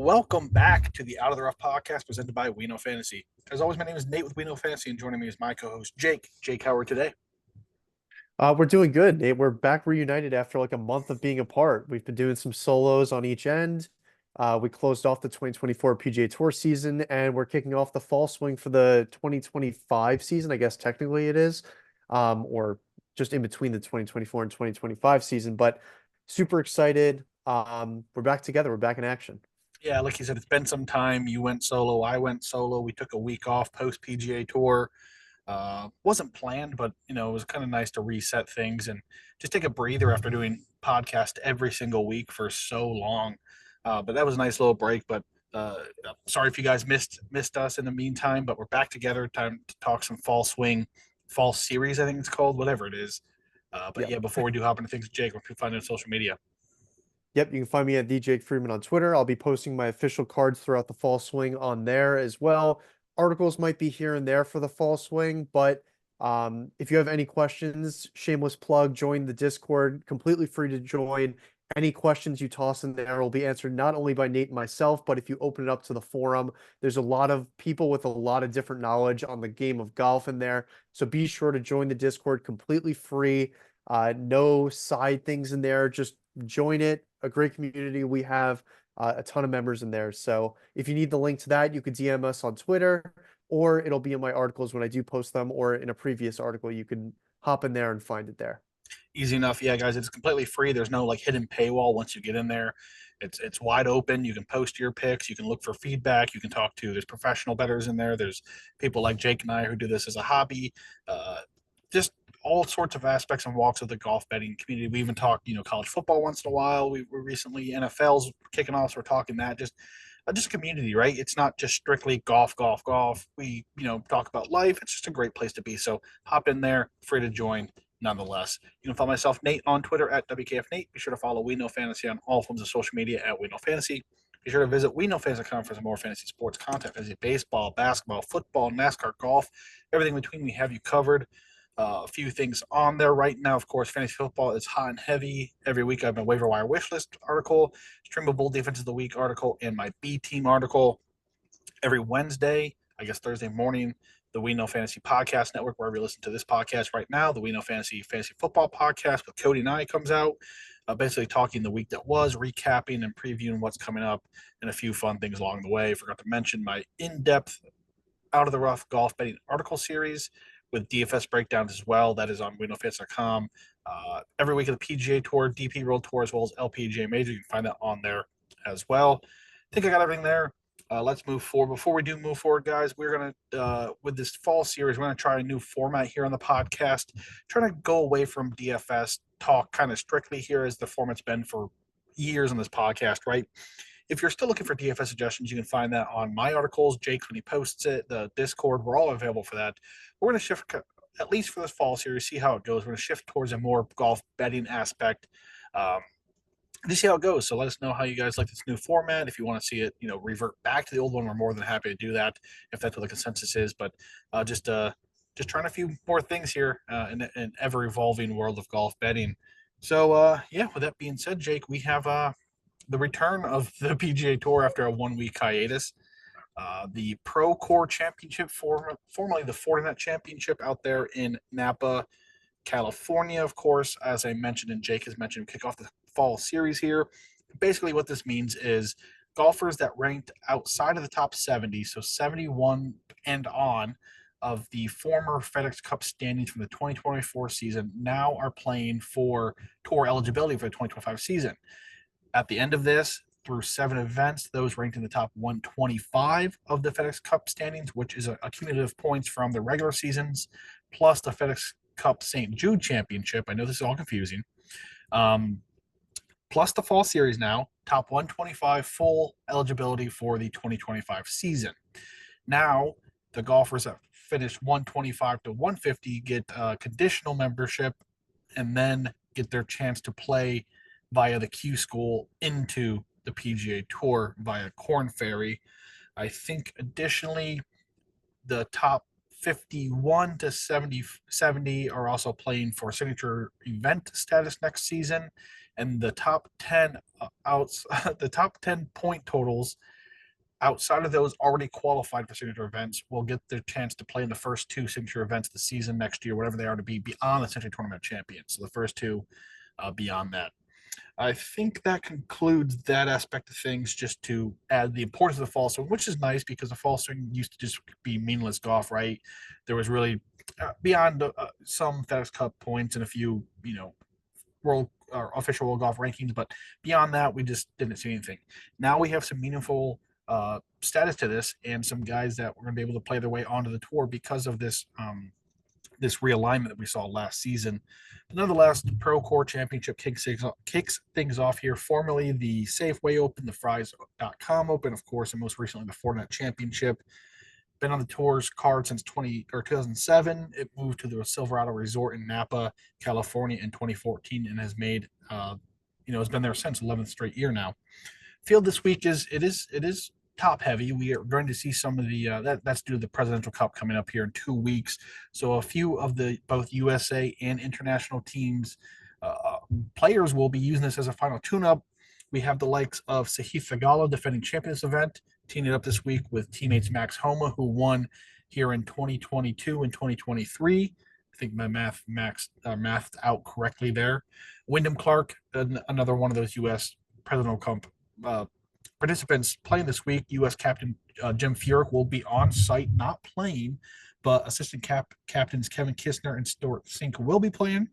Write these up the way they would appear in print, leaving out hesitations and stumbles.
Welcome back to the Out of the Rough podcast presented by We Know Fantasy. As always, my name is Nate with We Know Fantasy, and joining me is my co-host Jake. Jake, how are we today? We're doing good, Nate. We're back reunited after like a month of being apart. We've been doing some solos on each end. We closed off the 2024 PGA Tour season, and we're kicking off the fall swing for the 2025 season. I guess technically it is, or just in between the 2024 and 2025 season. But super excited. We're back together. We're back in action. Yeah, like you said, it's been some time. You went solo, I went solo. We took a week off post PGA Tour. Wasn't planned, but it was kind of nice to reset things and just take a breather after doing podcast every single week for so long. But that was a nice little break. But sorry if you guys missed us in the meantime. But we're back together. Time to talk some fall swing, fall series. I think it's called, whatever it is. But Yep. yeah, before we do hop into things, Jake, where can we find it on social media? Yep, you can find me at DJ Freeman on Twitter. I'll be posting my official cards throughout the fall swing on there as well. Articles might be here and there for the fall swing, but if you have any questions, shameless plug, join the Discord, completely free to join. Any questions you toss in there will be answered not only by Nate and myself, but if you open it up to the forum, there's a lot of people with a lot of different knowledge on the game of golf in there. So be sure to join the Discord completely free. No side things in there. Just join it. A great community. We have a ton of members in there. So if you need the link to that, you could DM us on Twitter, or it'll be in my articles when I do post them, or in a previous article, you can hop in there and find it there. Easy enough. Yeah, guys, it's completely free. There's no like hidden paywall once you get in there. It's wide open. You can post your picks. You can look for feedback. You can talk to. There's professional bettors in there. There's people like Jake and I who do this as a hobby. Just all sorts of aspects and walks of the golf betting community. We even talk, college football once in a while. We were recently NFL's kicking off, so we're talking that. Just a community, right? It's not just strictly golf, golf, golf. We, talk about life. It's just a great place to be. So hop in there, free to join nonetheless. You can follow myself, Nate, on Twitter at WKFNate. Be sure to follow We Know Fantasy on all forms of social media at We Know Fantasy. Be sure to visit WeKnowFantasy.com for some more fantasy sports content. Fantasy baseball, basketball, football, NASCAR, golf, everything in between. We have you covered. A few things on there right now. Of course, fantasy football is hot and heavy. Every week I have a waiver wire wish list article, streamable defense of the week article, and my B team article every Wednesday, I guess Thursday morning, the We Know Fantasy Podcast Network, wherever you listen to this podcast right now, the We Know Fantasy Football Podcast with Cody and I comes out, basically talking the week that was, recapping and previewing what's coming up, and a few fun things along the way. Forgot to mention my in-depth, out of the rough golf betting article series with DFS breakdowns as well. That is on WeKnowFans.com. Every week of the PGA Tour, DP World Tour, as well as LPGA Major. You can find that on there as well. I think I got everything there. Let's move forward. Before we do move forward, guys, we're gonna with this fall series, we're gonna try a new format here on the podcast. Trying to go away from DFS talk kind of strictly here, as the format's been for years on this podcast, right? If you're still looking for DFS suggestions, you can find that on my articles, Jake's when he posts it, the Discord. We're all available for that. We're going to shift, at least for this fall series, see how it goes. We're going to shift towards a more golf betting aspect. Um, just see how it goes. So let us know how you guys like this new format. If you want to see it, revert back to the old one, we're more than happy to do that if that's what the consensus is. But just trying a few more things here in an ever evolving world of golf betting. So yeah, with that being said, Jake, we have the return of the PGA Tour after a 1 week hiatus. The Procore Championship, formerly the Fortinet Championship, out there in Napa, California, of course, as I mentioned and Jake has mentioned, kick off the fall series here. Basically, what this means is golfers that ranked outside of the top 70, so 71 and on, of the former FedEx Cup standings from the 2024 season now are playing for tour eligibility for the 2025 season. At the end of this, through 7 events, those ranked in the top 125 of the FedEx Cup standings, which is a cumulative points from the regular seasons, plus the FedEx Cup St. Jude Championship. I know this is all confusing. Um, Plus the fall series now, top 125 full eligibility for the 2025 season. Now, the golfers that finish 125 to 150 get conditional membership and then get their chance to play via the Q School into the PGA Tour via Corn Ferry. I think additionally, the top 51 to 70 are also playing for signature event status next season. and the top 10 outs, the top 10 point totals outside of those already qualified for signature events will get their chance to play in the first two signature events of the season next year, whatever they are to be beyond the Century Tournament champions. So the first two beyond that. I think that concludes that aspect of things. Just to add the importance of the fall swing, which is nice because the fall swing used to just be meaningless golf, right? There was really beyond some FedEx Cup points and a few, world or official world golf rankings, but beyond that, we just didn't see anything. Now we have some meaningful status to this, and some guys that were going to be able to play their way onto the tour because of this realignment that we saw last season. But nonetheless, the Procore Championship kicks things off here. Formerly the Safeway Open, the Fries.com Open, of course, and most recently the Fortinet Championship. Been on the tour's card since 2007. It moved to the Silverado Resort in Napa, California in 2014, and has made it's been there since 11th straight year now. Field this week is top heavy. We are going to see some of the that's due to the Presidential Cup coming up here in 2 weeks. So a few of the both USA and international teams players will be using this as a final tune-up. We have the likes of Sahith Theegala defending champion this event, teaming it up this week with teammates Max Homa, who won here in 2022 and 2023. I think my mathed out correctly there. Wyndham Clark, another one of those U.S. Presidential Cup participants playing this week. U.S. Captain Jim Furyk will be on site, not playing, but assistant captains Kevin Kistner and Stuart Sink will be playing.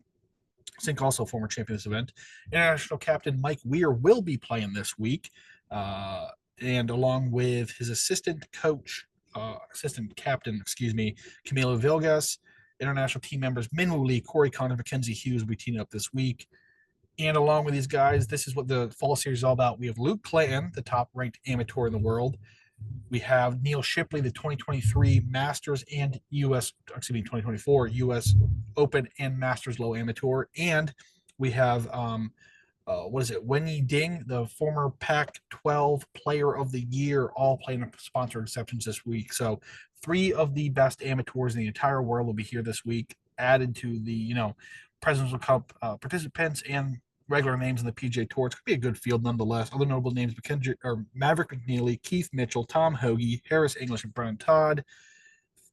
Sink also former champion of this event. International captain Mike Weir will be playing this week, and along with his assistant captain, Camilo Vilgas. International team members Minwoo Lee, Corey Connor, Mackenzie Hughes will be teaming up this week. And along with these guys, this is what the fall series is all about. We have Luke Clanton, the top-ranked amateur in the world. We have Neil Shipley, the 2023 Masters and 2024 U.S. Open and Masters Low Amateur. And we have, Wenyi Ding, the former Pac-12 Player of the Year, all playing sponsored exceptions this week. So 3 of the best amateurs in the entire world will be here this week, added to the, Presidential Cup participants and regular names in the PGA Tour. It's going to be a good field nonetheless. Other notable names: Maverick McNeely, Keith Mitchell, Tom Hoagie, Harris English, and Brennan Todd.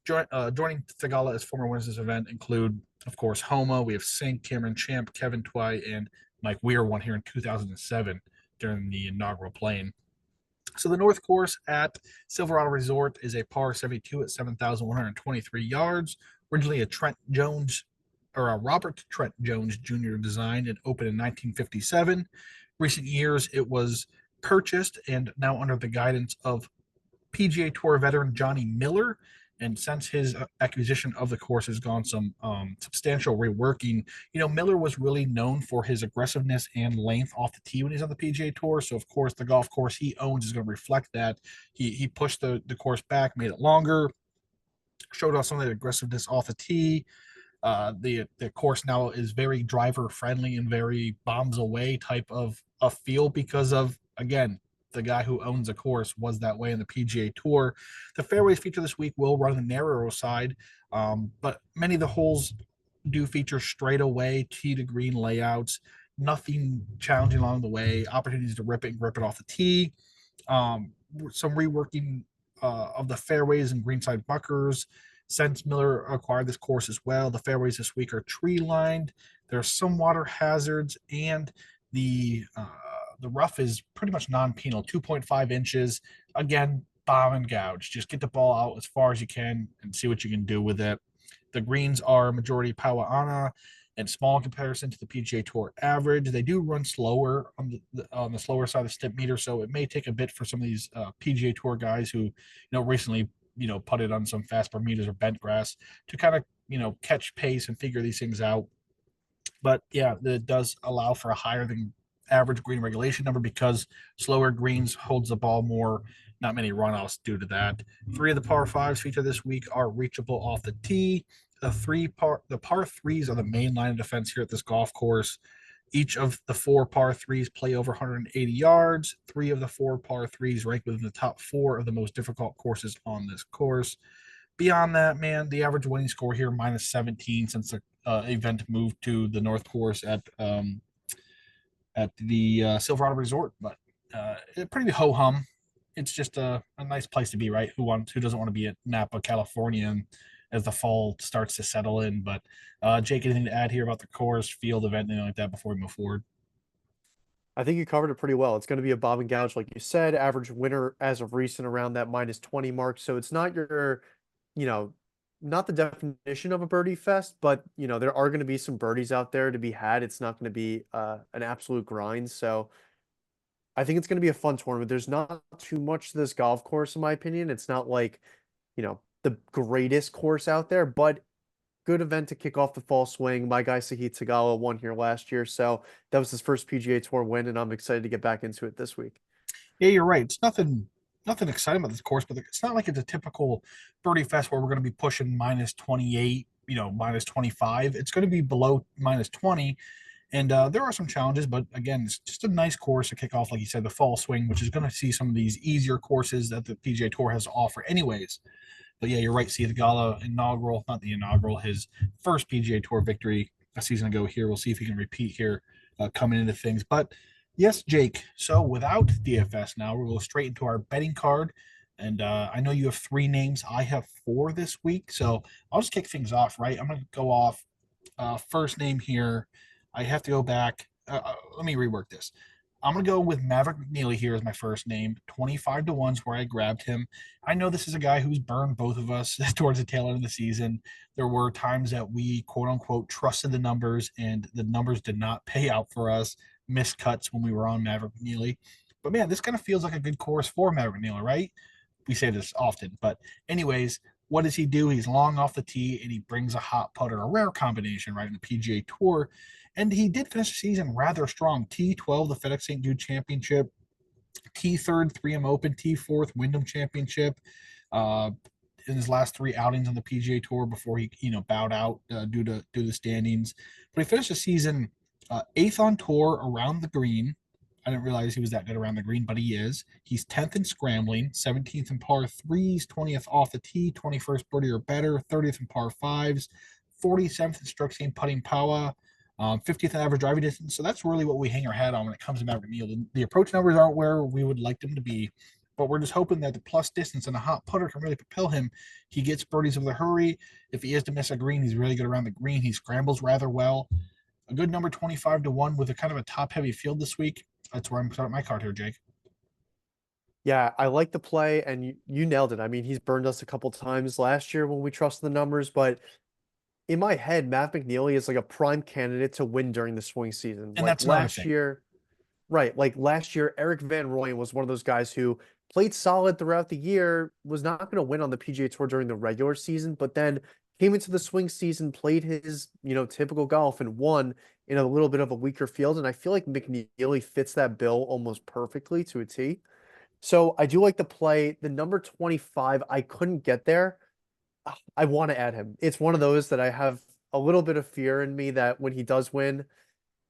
Joining Theegala as former winners of this event include, of course, Homa. We have Sink, Cameron Champ, Kevin Twy, and Mike Weir won here in 2007 during the inaugural playing. So the North Course at Silverado Resort is a par 72 at 7,123 yards. Originally a Robert Trent Jones Jr. design and opened in 1957. Recent years, it was purchased and now under the guidance of PGA Tour veteran Johnny Miller. And since his acquisition of the course has gone some substantial reworking, Miller was really known for his aggressiveness and length off the tee when he's on the PGA Tour. So, of course, the golf course he owns is going to reflect that. He pushed the course back, made it longer, showed off some of the aggressiveness off the tee. The course now is very driver friendly and very bombs away type of a feel because of, again, the guy who owns the course was that way in the PGA Tour. The fairways feature this week will run the narrower side, but many of the holes do feature straightaway tee to green layouts. Nothing challenging along the way. Opportunities to rip it and grip it off the tee. Some reworking of the fairways and greenside bunkers. Since Miller acquired this course as well, the fairways this week are tree lined. There are some water hazards, and the rough is pretty much non-penal, 2.5 inches. Again, bomb and gouge. Just get the ball out as far as you can and see what you can do with it. The greens are majority Paua'ana and small in comparison to the PGA Tour average. They do run slower on the slower side of the Stimpmeter, so it may take a bit for some of these PGA Tour guys who recently putted on some fast Bermudas or bent grass to kind of catch pace and figure these things out. But yeah, it does allow for a higher than average green regulation number because slower greens holds the ball more. Not many runoffs due to that. 3 of the par 5s featured this week are reachable off the tee. The par 3s are the main line of defense here at this golf course. Each of the 4 par 3s play over 180 yards. 3 of the 4 par 3s rank within the top 4 of the most difficult courses on this course. Beyond that, man, the average winning score here minus 17 since the event moved to the North Course at at the Silverado Resort. But pretty ho hum. It's just a nice place to be, right? Who doesn't want to be at Napa, California, as the fall starts to settle in? But Jake, anything to add here about the Coors Field event, anything like that before we move forward? I think you covered it pretty well. It's going to be a bob and gouge, like you said. Average winner as of recent around that -20 mark. So it's not your, you know, not the definition of a birdie fest, but there are going to be some birdies out there to be had. It's not going to be an absolute grind. So I think it's going to be a fun tournament. There's not too much to this golf course, in my opinion. It's not like, the greatest course out there, but good event to kick off the fall swing. My guy Sahith Tagawa won here last year, so that was his first PGA Tour win, and I'm excited to get back into it this week. Yeah, you're right. It's nothing exciting about this course, but it's not like it's a typical birdie fest where we're going to be pushing -28, -25. It's going to be below -20. And there are some challenges, but again, it's just a nice course to kick off, like you said, the fall swing, which is going to see some of these easier courses that the PGA Tour has to offer, anyways. But yeah, you're right. See the Gala inaugural, not the inaugural, his first PGA Tour victory a season ago here. We'll see if he can repeat here coming into things. But yes, Jake. So without DFS now, we'll go straight into our betting card. And I know you have three names. I have four this week. So I'll just kick things off, right? I'm going to go off first name here. I have to go back. Let me rework this. I'm gonna go with Maverick McNeely here as my first name. 25 to one's where I grabbed him. I know this is a guy who's burned both of us towards the tail end of the season. There were times that we quote unquote trusted the numbers, and the numbers did not pay out for us. Missed cuts when we were on Maverick McNeely. But man, this kind of feels like a good course for Maverick McNeely, right? We say this often, but anyways, what does he do? He's long off the tee and he brings a hot putter, a rare combination, right, in the PGA Tour. And he did finish the season rather strong. T12, the FedEx St. Jude Championship, T3rd, 3M Open, T4th, Wyndham Championship. Uh, in his last three outings on the PGA Tour before he, bowed out due to the standings. But he finished the season eighth on tour around the green. I didn't realize he was that good around the green, but he is. He's 10th in scrambling, 17th in par threes, 20th off the tee, 21st birdie or better, 30th in par fives, 47th in stroke gained putting power, 50th in average driving distance. So that's really what we hang our hat on when it comes to Maverick Neal. The approach numbers aren't where we would like them to be, but we're just hoping that the plus distance and a hot putter can really propel him. He gets birdies with a hurry. If he is to miss a green, he's really good around the green. He scrambles rather well. A good number 25 to 1 with a kind of a top heavy field this week. That's where I'm starting my card here, Jake. Yeah, I like the play, and you nailed it. I mean, he's burned us a couple times last year when we trust the numbers, but in my head, Matt McNeely is like a prime candidate to win during the swing season. And Like that's another last thing. year, right, like last year, Eric Van Rooyen was one of those guys who played solid throughout the year, was not going to win on the PGA Tour during the regular season, but then came into the swing season, played his, typical golf and won in a little bit of a weaker field. And I feel like McNeely fits that bill almost perfectly to a T. So I do like the play. The number 25, I couldn't get there. I want to add him. It's one of those that I have a little bit of fear in me that when he does win,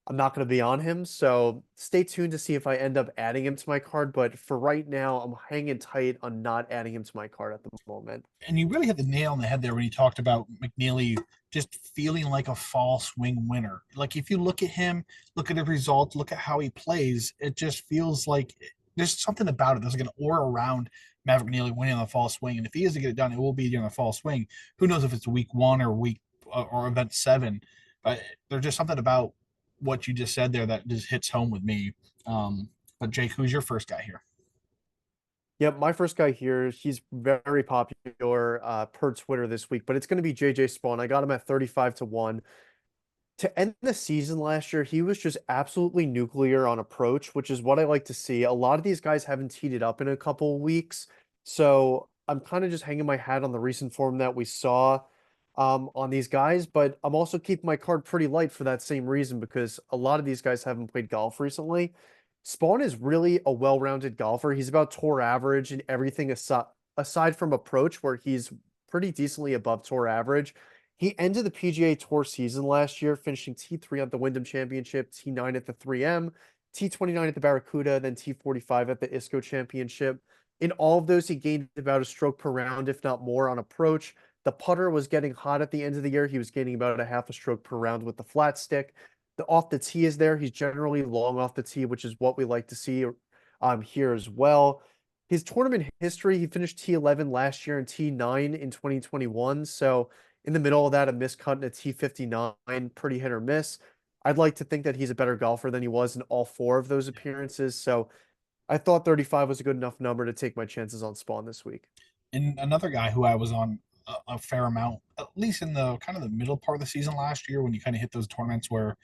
I'm not going to be on him. So stay tuned to see if I end up adding him to my card. But for right now, I'm hanging tight on not adding him to my card at the moment. And you really hit the nail on the head there when you talked about McNeely just feeling like a fall swing winner. Like if you look at him, look at the results, look at how he plays, it just feels like there's something about it. There's like an aura around Maverick McNeely winning on the fall swing. And if he is to get it done, it will be during the fall swing. Who knows if it's week one or week or event seven. But there's just something about what you just said there that just hits home with me. But Jake, who's your first guy here? Yep, my first guy here, he's very popular per Twitter this week, but it's going to be JJ Spawn. I got him at 35 to 1. To end the season last year, he was just absolutely nuclear on approach, which is what I like to see. A lot of these guys haven't teed it up in a couple of weeks. So I'm kind of just hanging my hat on the recent form that we saw on these guys, but I'm also keeping my card pretty light for that same reason because a lot of these guys haven't played golf recently. Spawn is really a well-rounded golfer. He's about tour average and everything aside from approach, where he's pretty decently above tour average. He ended the PGA Tour season last year, finishing T3 at the Wyndham Championship, T9 at the 3M, T29 at the Barracuda, then T45 at the ISCO Championship. In all of those, he gained about a stroke per round, if not more, on approach. The putter was getting hot at the end of the year. He was gaining about a half a stroke per round with the flat stick. The off the tee is there. He's generally long off the tee, which is what we like to see here as well. His tournament history, he finished T11 last year and T9 in 2021. So in the middle of that, a miscut and a T59, pretty hit or miss. I'd like to think that he's a better golfer than he was in all four of those appearances. So I thought 35 was a good enough number to take my chances on Spawn this week. And another guy who I was on a fair amount, at least in the kind of the middle part of the season last year, when you kind of hit those tournaments where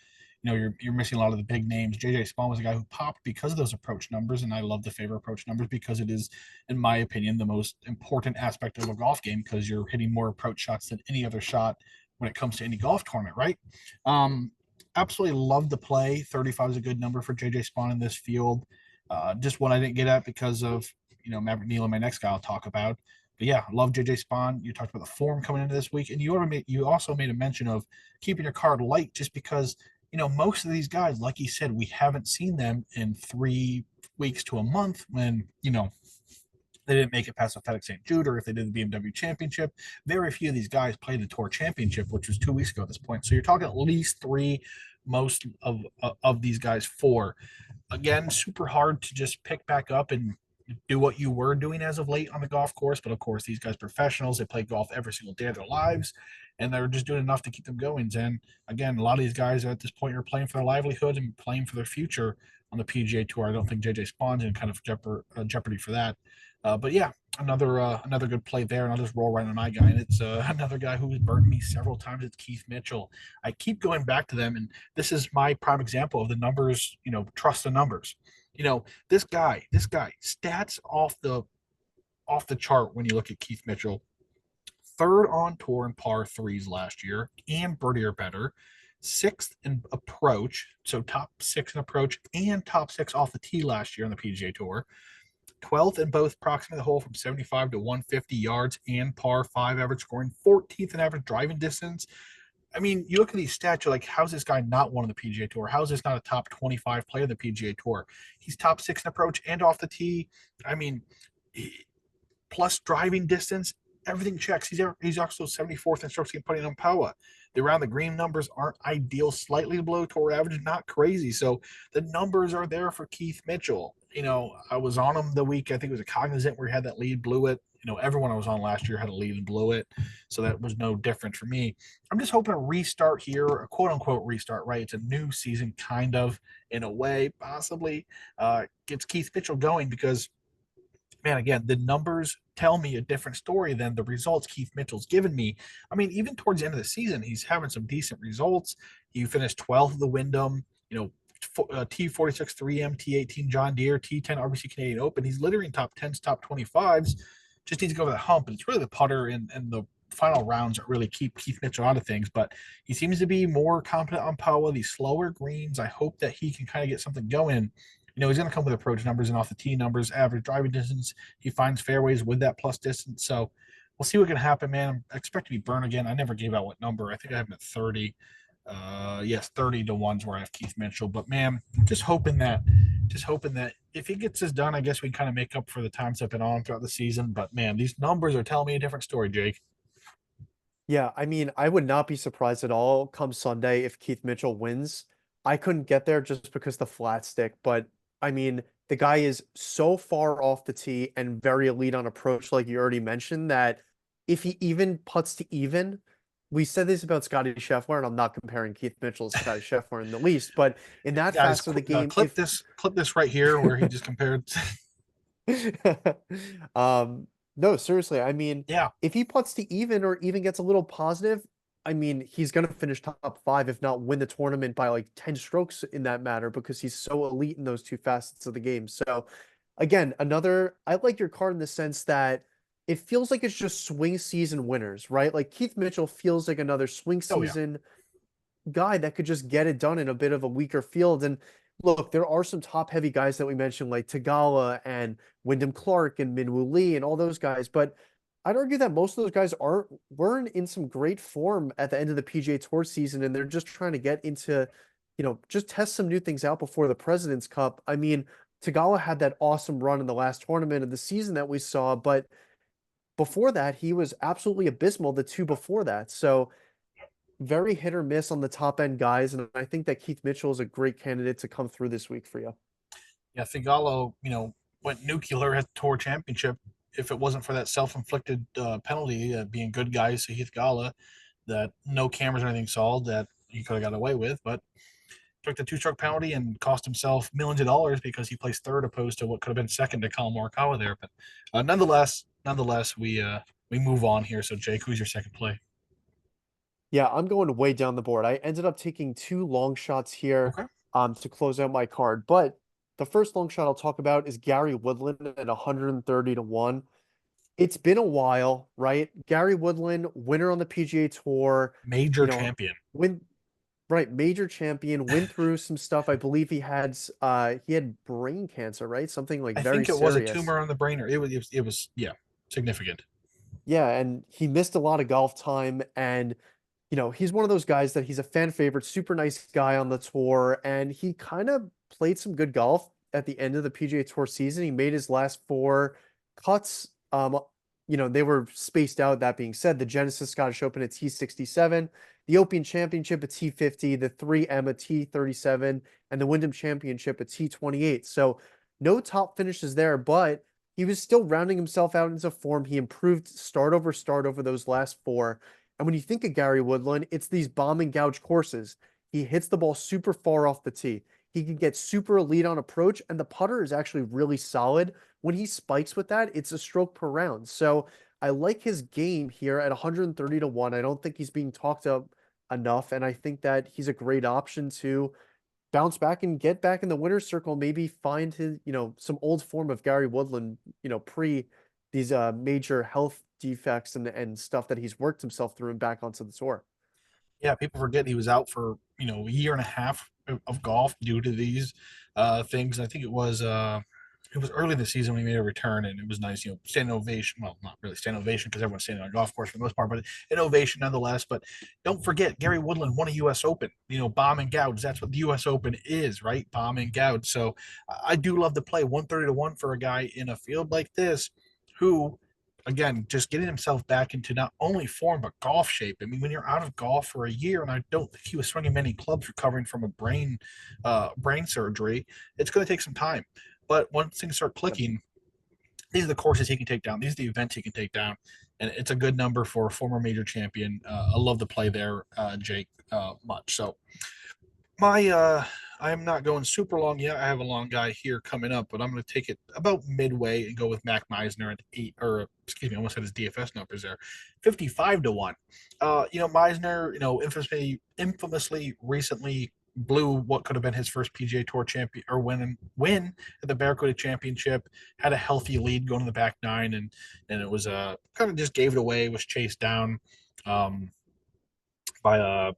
you're missing a lot of the big names. JJ Spawn was a guy who popped because of those approach numbers, and I love the favor approach numbers because it is, in my opinion, the most important aspect of a golf game because you're hitting more approach shots than any other shot when it comes to any golf tournament, right? Um, Absolutely love the play. 35 is a good number for JJ Spawn in this field. Just one I didn't get at because of Maverick Neal and my next guy I'll talk about. But yeah, love JJ Spawn. You talked about the form coming into this week, and you also made a mention of keeping your card light just because most of these guys, like you said, we haven't seen them in 3 weeks to a month when they didn't make it past the FedEx St. Jude, or if they did the BMW Championship. Very few of these guys played the Tour Championship, which was 2 weeks ago at this point. So you're talking at least three, most of these guys four. Again, super hard to just pick back up and do what you were doing as of late on the golf course. But of course, these guys professionals. They play golf every single day of their lives, and they're just doing enough to keep them going. And again, a lot of these guys at this point are playing for their livelihood and playing for their future on the PGA Tour. I don't think JJ Spawn's in kind of jeopardy for that. But yeah, another good play there, and I'll just roll right on my guy. And it's another guy who has burned me several times. It's Keith Mitchell. I keep going back to them, and this is my prime example of the numbers. Trust the numbers. This guy, stats off the chart when you look at Keith Mitchell. Third on tour in par threes last year and birdie or better. Sixth in approach, so top six in approach and top six off the tee last year on the PGA Tour. 12th in both proximate the hole from 75 to 150 yards and par five average scoring, 14th in average driving distance. I mean, you look at these stats, you're like, how's this guy not one on the PGA Tour? How's this not a top 25 player in the PGA Tour? He's top six in approach and off the tee. I mean, plus driving distance, everything checks. He's also 74th in strokes gained putting on power. The around the green numbers aren't ideal, slightly below tour average, not crazy. So the numbers are there for Keith Mitchell. I was on him the week, I think it was a Cognizant where he had that lead, blew it. Everyone I was on last year had a lead and blew it. So that was no different for me. I'm just hoping a restart here, a quote unquote restart, right? It's a new season, kind of, in a way, possibly, gets Keith Mitchell going because man, again, the numbers tell me a different story than the results Keith Mitchell's given me. I mean, even towards the end of the season, he's having some decent results. He finished 12th of the Wyndham, T46 3M, T18 John Deere, T10 RBC Canadian Open. He's littering top 10s, top 25s. Just needs to go over the hump. And it's really the putter and the final rounds that really keep Keith Mitchell out of things. But he seems to be more competent on power, these slower greens. I hope that he can kind of get something going. He's going to come with approach numbers and off the tee numbers, average driving distance. He finds fairways with that plus distance. So we'll see what can happen, man. I expect to be burned again. I never gave out what number. I think I have him at 30. Yes, 30 to ones where I have Keith Mitchell. But man, just hoping that if he gets this done, I guess we kind of make up for the times I've been on throughout the season. But man, these numbers are telling me a different story, Jake. Yeah, I mean, I would not be surprised at all come Sunday if Keith Mitchell wins. I couldn't get there just because the flat stick, but I mean, the guy is so far off the tee and very elite on approach, like you already mentioned, that if he even putts to even, we said this about Scotty Scheffler, and I'm not comparing Keith Mitchell to Scotty Scheffler in the least, but in that Guys, facet of the game, clip this right here where he just compared. Um, no, seriously, I mean, Yeah. if he puts to even or even gets a little positive, I mean, he's gonna finish top five, if not win the tournament by like 10 strokes in that matter, because he's so elite in those two facets of the game. So again, I like your card in the sense that it feels like it's just swing season winners, right? Like Keith Mitchell feels like another swing Oh yeah. season guy that could just get it done in a bit of a weaker field. And look, there are some top heavy guys that we mentioned, like Tagala and Wyndham Clark and Minwoo Lee and all those guys. But I'd argue that most of those guys weren't in some great form at the end of the PGA Tour season, and they're just trying to get into, just test some new things out before the President's Cup. I mean, Tagala had that awesome run in the last tournament of the season that we saw, but before that, he was absolutely abysmal the two before that. So very hit or miss on the top end guys, and I think that Keith Mitchell is a great candidate to come through this week for you. Yeah, Thigala, went nuclear at the tour championship. If it wasn't for that self-inflicted penalty, being good guys to Heath Gala, that no cameras or anything saw, that he could have got away with, but took the two-stroke penalty and cost himself millions of dollars because he placed third opposed to what could have been second to Colin Morikawa there. But nonetheless, we move on here. So Jake, who's your second play? Yeah, I'm going way down the board. I ended up taking two long shots here Okay, to close out my card. But the first long shot I'll talk about is Gary Woodland at 130 to 1. It's been a while, right? Gary Woodland, winner on the PGA Tour, major you know, champion. win right, major champion, went through some stuff. I believe he had brain cancer, right? Something like I very think it was a serious. tumor on the brain, or it was yeah, significant. Yeah, and he missed a lot of golf time, and he's one of those guys that he's a fan favorite, super nice guy on the tour, and he kind of played some good golf at the end of the PGA Tour season. He made his last four cuts. They were spaced out. That being said, the Genesis Scottish Open at T67, the Open Championship at T50, the 3M at T37, and the Wyndham Championship at T28. So no top finishes there, but he was still rounding himself out into form. He improved start over those last four. And when you think of Gary Woodland, it's these bomb and gouge courses. He hits the ball super far off the tee. He can get super elite on approach, and the putter is actually really solid. When he spikes with that, it's a stroke per round. So I like his game here at 130 to 1. I don't think he's being talked up enough, and I think that he's a great option to bounce back and get back in the winner's circle, maybe find his, some old form of Gary Woodland, pre these major health defects and stuff that he's worked himself through and back onto the tour. Yeah, people forget he was out for a year and a half of golf due to these things. I think it was early in the season when he made a return, and it was nice, standing ovation. Well, not really standing ovation because everyone's standing on a golf course for the most part, but an ovation nonetheless. But don't forget, Gary Woodland won a U.S. Open. Bomb and gouge. That's what the U.S. Open is, right? Bomb and gouge. So I do love to play 130 to 1 for a guy in a field like this who, again, just getting himself back into not only form but golf shape. I mean, when you're out of golf for a year, and I don't think he was swinging many clubs recovering from a brain surgery, it's going to take some time. But once things start Yep. clicking, these are the courses he can take down. These are the events he can take down, and it's a good number for a former major champion. I love the play there, Jake, much. So I'm not going super long yet. I have a long guy here coming up, but I'm going to take it about midway and go with Mac Meisner at eight, or excuse me, I almost had his DFS numbers there, 55 to 1. Meisner, infamously recently blew what could have been his first PGA Tour champion or win at the Barracuda Championship. Had a healthy lead going to the back nine, and it was kind of just gave it away. Was chased down. Um, by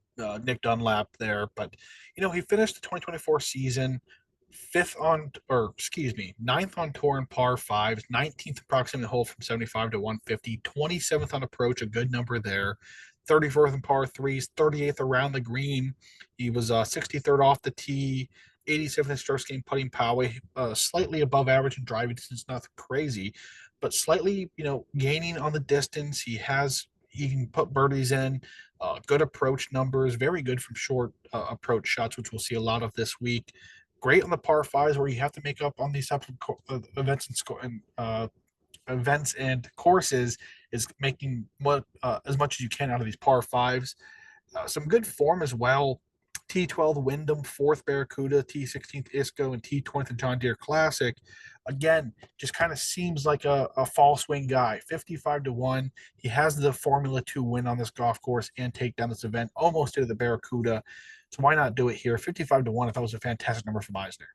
Nick Dunlap there. But he finished the 2024 season fifth on, or excuse me, ninth on tour in par fives, 19th approximate hole from 75 to 150, 27th on approach, a good number there. 34th in par threes, 38th around the green. He was 63rd off the tee, 87th strokes gained putting power, slightly above average in driving distance, nothing crazy, but slightly, gaining on the distance. He can put birdies in, good approach numbers, very good from short approach shots, which we'll see a lot of this week. Great on the par fives where you have to make up on these types of events and courses, is making as much as you can out of these par fives. Some good form as well. T12 Wyndham, 4th Barracuda, T16th ISCO, and T20th John Deere Classic. Again, just kind of seems like a fall swing guy. 55 to 1. He has the formula to win on this golf course and take down this event. Almost did the Barracuda. So why not do it here? 55 to 1, I thought was a fantastic number for Meisner.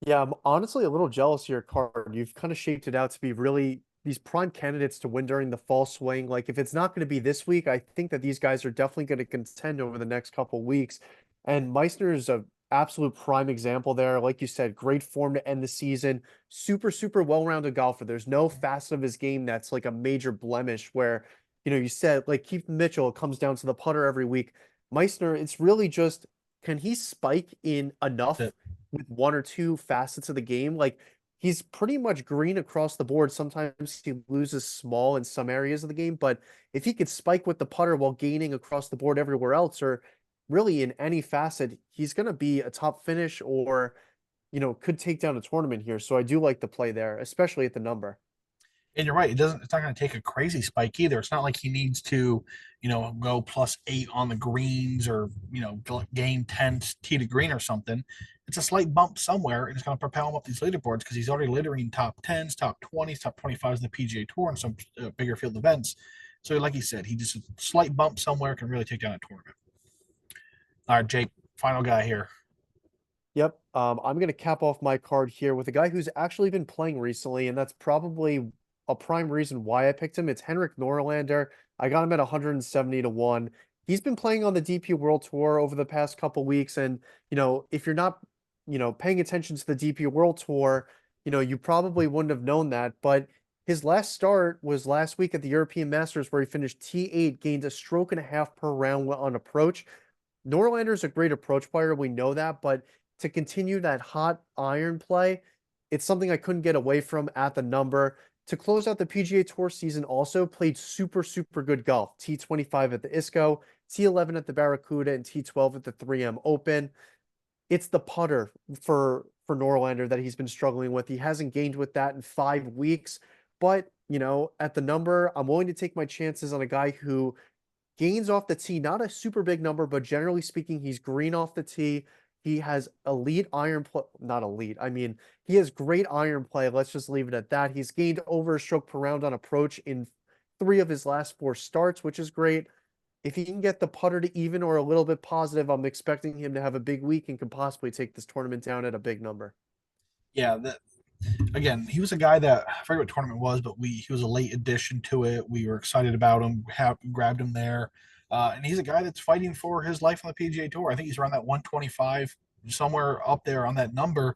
Yeah, I'm honestly a little jealous of your card. You've kind of shaped it out to be really these prime candidates to win during the fall swing. Like if it's not going to be this week, I think that these guys are definitely going to contend over the next couple weeks. And Meissner is a absolute prime example there. Like you said, great form to end the season. Super, super well-rounded golfer. There's no facet of his game that's like a major blemish where, you said like Keith Mitchell, it comes down to the putter every week. Meissner, it's really just can he spike in That's enough it. with one or two facets of the game. Like he's pretty much green across the board. Sometimes he loses small in some areas of the game, but if he could spike with the putter while gaining across the board everywhere else, or really in any facet, he's going to be a top finish or, could take down a tournament here. So I do like the play there, especially at the number. And you're right. It doesn't. It's not going to take a crazy spike either. It's not like he needs to, go +8 on the greens or gain 10 tee to green or something. It's a slight bump somewhere, and it's going to propel him up these leaderboards because he's already littering top 10s, top 20s, top 25s in the PGA Tour and some bigger field events. So, like he said, he just a slight bump somewhere can really take down a tournament. All right, Jake, final guy here. Yep. I'm going to cap off my card here with a guy who's actually been playing recently, and that's probably a prime reason why I picked him. It's Henrik Norlander. I got him at 170 to 1. He's been playing on the DP World Tour over the past couple weeks, and if you're not, paying attention to the DP World Tour, you probably wouldn't have known that, but his last start was last week at the European Masters where he finished T8, gained a stroke and a half per round on approach. Norlander's a great approach player, we know that, but to continue that hot iron play, it's something I couldn't get away from at the number. To close out the PGA Tour season, also played super, super good golf. T25 at the ISCO, T11 at the Barracuda, and T12 at the 3M Open. It's the putter for Norlander that he's been struggling with. He hasn't gained with that in 5 weeks, but at the number, I'm willing to take my chances on a guy who gains off the tee, not a super big number, but generally speaking, he's green off the tee. He has elite iron play, not elite. I mean, he has great iron play. Let's just leave it at that. He's gained over a stroke per round on approach in 3 of his last 4 starts, which is great. If he can get the putter to even or a little bit positive, I'm expecting him to have a big week and could possibly take this tournament down at a big number. Yeah, again, he was a guy that I forget what tournament it was, but he was a late addition to it. We were excited about him, grabbed him there, and he's a guy that's fighting for his life on the PGA Tour. I think he's around that 125, somewhere up there on that number.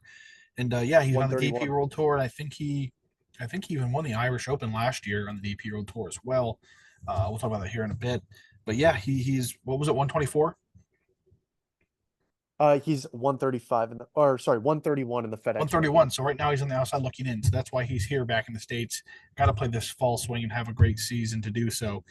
And yeah, he's on the DP 131. World Tour, and I think he even won the Irish Open last year on the DP World Tour as well. We'll talk about that here in a bit. But yeah, he's what was it, 124? He's 135 or sorry, 131 in the FedEx ranking. 131. So right now he's on the outside looking in. So that's why he's here back in the States. Got to play this fall swing and have a great season to do so.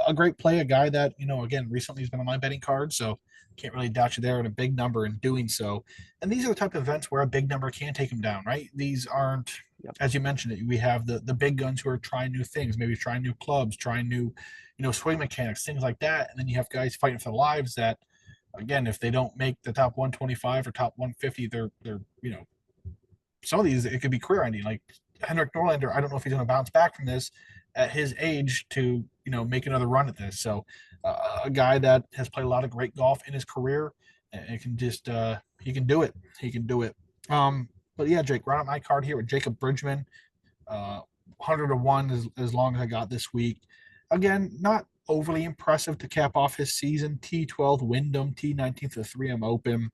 A great play, a guy that, again, recently has been on my betting card. So can't really doubt you there in a big number in doing so. And these are the type of events where a big number can take him down, right? These aren't, Yep. as you mentioned it, we have the big guns who are trying new things, maybe trying new clubs, trying new, swing mechanics, things like that. And then you have guys fighting for their lives that, again, if they don't make the top 125 or top 150, they're some of these it could be career ending. Like Henrik Norlander, I don't know if he's going to bounce back from this at his age to make another run at this. So a guy that has played a lot of great golf in his career and can just he can do it. He can do it. But yeah, Jake, right on my card here with Jacob Bridgman, 100 to 1 as long as I got this week. Again, not overly impressive to cap off his season. T12 Wyndham, T19 the 3M Open,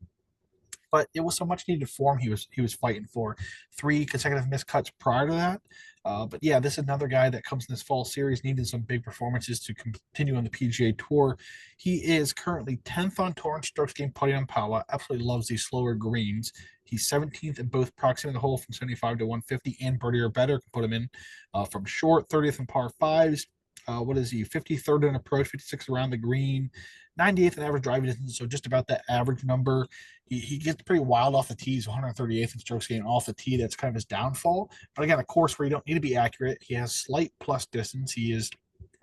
but it was so much needed form he was fighting for. 3 consecutive missed cuts prior to that. But yeah, this is another guy that comes in this fall series needing some big performances to continue on the PGA Tour. He is currently 10th on tour in strokes gained putting on power. Absolutely loves these slower greens. He's 17th in both proximity of the hole from 75 to 150 and birdie or better. Can put him in from short, 30th in par fives. What is he? 53rd in approach, 56th around the green, 98th in average driving distance, so just about that average number. He gets pretty wild off the tees, 138th in strokes gained off the tee. That's kind of his downfall. But again, a course where you don't need to be accurate. He has slight plus distance. He is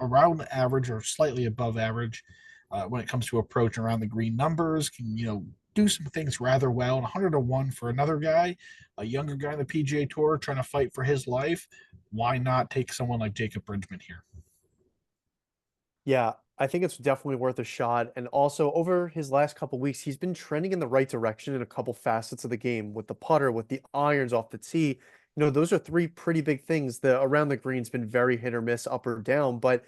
around average or slightly above average when it comes to approach around the green numbers. Can do some things rather well. And 100 to 1 for another guy, a younger guy in the PGA Tour trying to fight for his life. Why not take someone like Jacob Bridgman here? Yeah, I think it's definitely worth a shot. And also, over his last couple weeks, he's been trending in the right direction in a couple facets of the game with the putter, with the irons off the tee. Those are 3 pretty big things. The around the green's been very hit or miss, up or down. But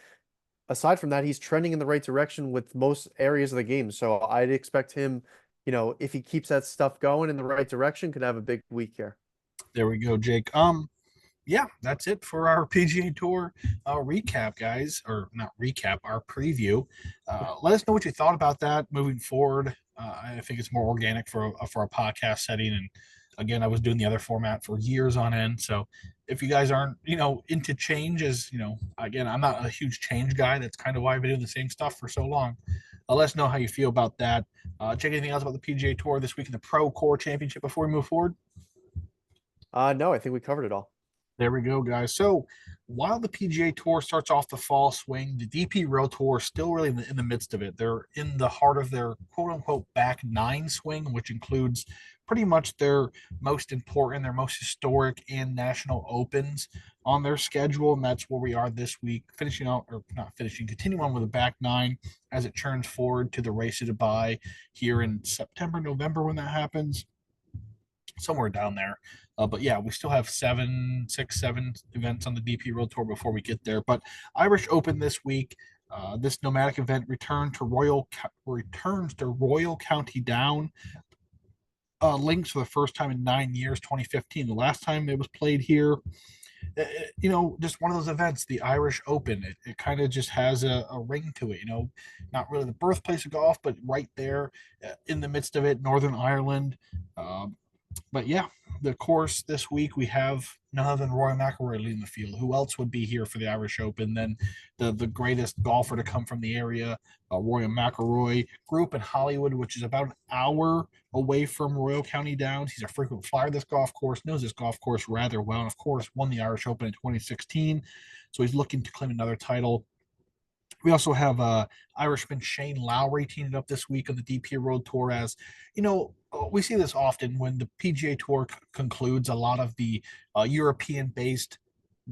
aside from that, he's trending in the right direction with most areas of the game. So I'd expect him, if he keeps that stuff going in the right direction, could have a big week here. There we go, Jake. Yeah, that's it for our PGA Tour recap, guys, or not recap, our preview. Let us know what you thought about that moving forward. I think it's more organic for a podcast setting, and Again, I was doing the other format for years on end. So if you guys aren't, into change, as again, I'm not a huge change guy. That's kind of why I've been doing the same stuff for so long. Let us know how you feel about that. Check anything else about the PGA Tour this week in the Procore Championship before we move forward? No, I think we covered it all. There we go, guys. So while the PGA Tour starts off the fall swing, the DP World Tour is still really in the midst of it. They're in the heart of their quote unquote back nine swing, which includes pretty much their most important, their most historic and national opens on their schedule. And that's where we are this week, finishing out, or not finishing, continuing on with the back nine as it turns forward to the race to Dubai here in September, November when that happens, somewhere down there. But yeah, we still have 7 events on the DP World Tour before we get there. But Irish Open this week. This nomadic event returns to Royal County Down. Links for the first time in 9 years, 2015. The last time it was played here, just one of those events, the Irish Open. It kind of just has a ring to it, not really the birthplace of golf, but right there in the midst of it, Northern Ireland. But yeah, the course this week we have none other than Roy McIlroy leading the field. Who else would be here for the Irish Open than the greatest golfer to come from the area, Roy McIlroy. Grew up in Hollywood, which is about an hour away from Royal County Downs. He's a frequent flyer of this golf course, knows this golf course rather well, and of course won the Irish Open in 2016. So he's looking to claim another title. We also have Irishman Shane Lowry teaming up this week on the DP World Tour. As we see this often when the PGA Tour concludes. A lot of the European-based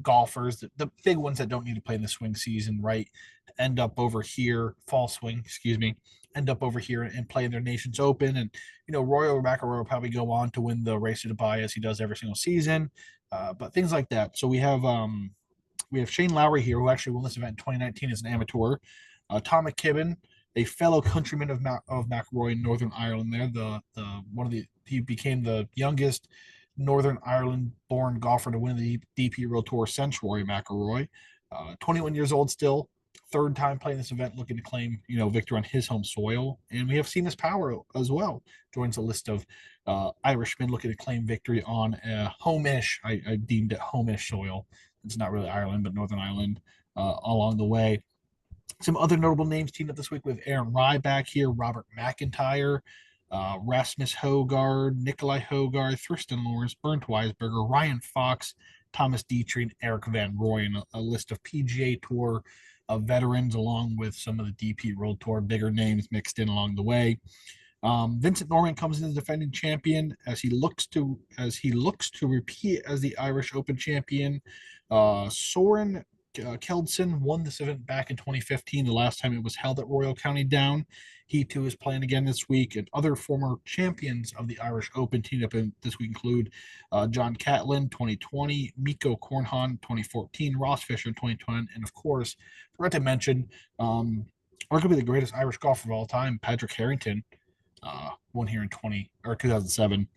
golfers, the big ones that don't need to play in the swing season, right, end up over here, fall swing, excuse me, end up over here and play in their nation's open. And Roy McIlroy will probably go on to win the race to Dubai as he does every single season. But things like that. So we have Shane Lowry here, who actually won this event in 2019 as an amateur. Tom McKibben, a fellow countryman of McIlroy in Northern Ireland. There, he became the youngest Northern Ireland-born golfer to win the DP World Tour since Rory McIlroy. 21 years old still, third time playing this event, looking to claim victory on his home soil. And we have Seamus Power as well, joins a list of Irishmen looking to claim victory on a home-ish. I deemed it home-ish soil. It's not really Ireland, but Northern Ireland along the way. Some other notable names teamed up this week with Aaron Rye back here, Robert McIntyre, Rasmus Hogard, Nikolai Hogard, Thriston Lawrence, Bernd Weisberger, Ryan Fox, Thomas Dietrich, and Eric Van Rooyen, and a list of PGA Tour veterans, along with some of the DP World Tour bigger names mixed in along the way. Vincent Norman comes in as defending champion as he looks to repeat as the Irish Open champion. Soren Keldson won this event back in 2015, the last time it was held at Royal County Down. He too is playing again this week, and other former champions of the Irish Open teamed up in this week include John Catlin 2020, Miko Kornhan 2014, Ross Fisher 2020, and of course, forgot to mention, arguably the greatest Irish golfer of all time, Patrick Harrington, won here in 2007.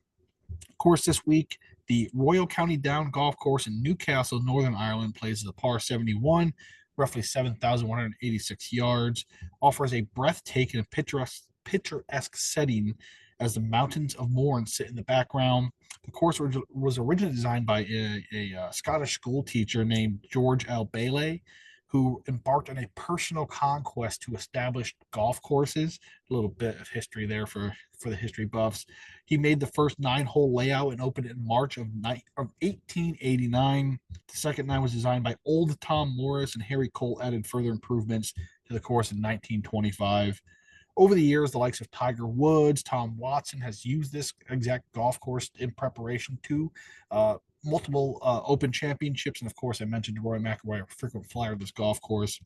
Of course, this week, the Royal County Down Golf Course in Newcastle, Northern Ireland, plays the par 71, roughly 7,186 yards, offers a breathtaking and picturesque setting as the mountains of Mourne sit in the background. The course was originally designed by a Scottish school teacher named George L. Bailey, who embarked on a personal conquest to establish golf courses. A little bit of history there for the history buffs. He made the first 9-hole layout and opened it in March of 1889. The second nine was designed by Old Tom Morris, and Harry Cole added further improvements to the course in 1925. Over the years, the likes of Tiger Woods, Tom Watson has used this exact golf course in preparation to multiple Open championships. And of course, I mentioned Rory McIlroy, a frequent flyer of this golf course.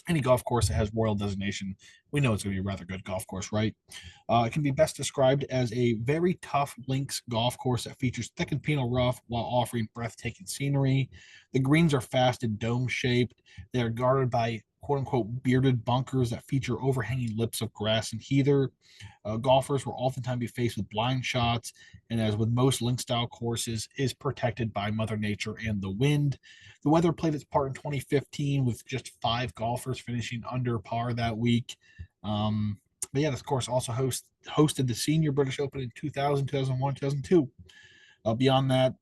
Any golf course that has royal designation, we know it's going to be a rather good golf course, right? It can be best described as a very tough links golf course that features thick and penal rough while offering breathtaking scenery. The greens are fast and dome shaped. They are guarded by quote unquote bearded bunkers that feature overhanging lips of grass and heather. Golfers will oftentimes be faced with blind shots, and as with most link style courses, is protected by Mother Nature and the wind. The weather played its part in 2015 with just 5 golfers finishing under par that week. But yeah, this course also hosted the Senior British Open in 2000, 2001, 2002. Beyond that,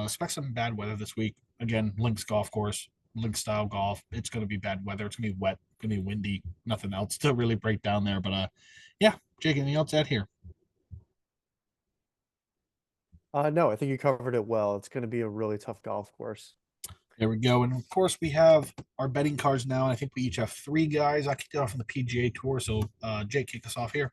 expect some bad weather this week. Again, links golf course, link style golf. It's going to be bad weather. It's going to be wet. It's going to be windy. Nothing else to really break down there. But yeah, Jake, anything else out here? No, I think you covered it well. It's going to be a really tough golf course. There we go. And of course, we have our betting cards now. And I think we each have three guys. I kicked it off on the PGA Tour. So, Jake, kick us off here.